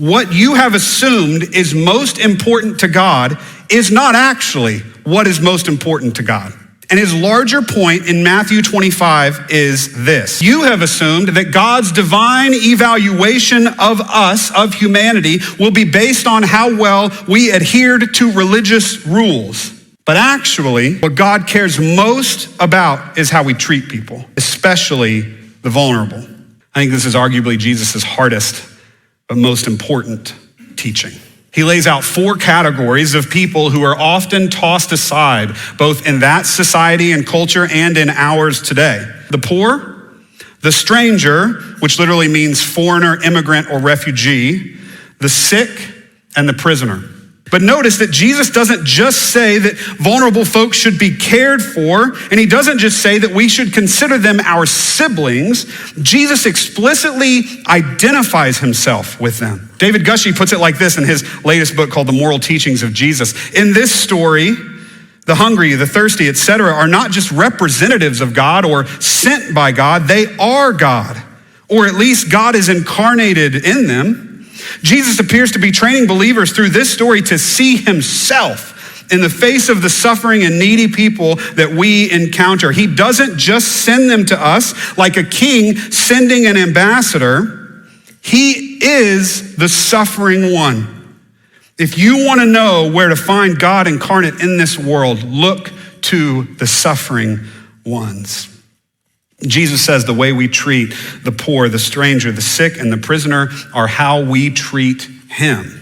what you have assumed is most important to God is not actually what is most important to God. And his larger point in Matthew 25 is this. You have assumed that God's divine evaluation of us, of humanity, will be based on how well we adhered to religious rules. But actually, what God cares most about is how we treat people, especially the vulnerable. I think this is arguably Jesus' hardest but most important teaching. He lays out 4 categories of people who are often tossed aside, both in that society and culture and in ours today. The poor, the stranger, which literally means foreigner, immigrant, or refugee, the sick, and the prisoner. But notice that Jesus doesn't just say that vulnerable folks should be cared for, and he doesn't just say that we should consider them our siblings. Jesus explicitly identifies himself with them. David Gushee puts it like this in his latest book called The Moral Teachings of Jesus. In this story, the hungry, the thirsty, etc., are not just representatives of God or sent by God, they are God, or at least God is incarnated in them. Jesus appears to be training believers through this story to see himself in the face of the suffering and needy people that we encounter. He doesn't just send them to us like a king sending an ambassador. He is the suffering one. If you want to know where to find God incarnate in this world, look to the suffering ones. Jesus says the way we treat the poor, the stranger, the sick, and the prisoner are how we treat him.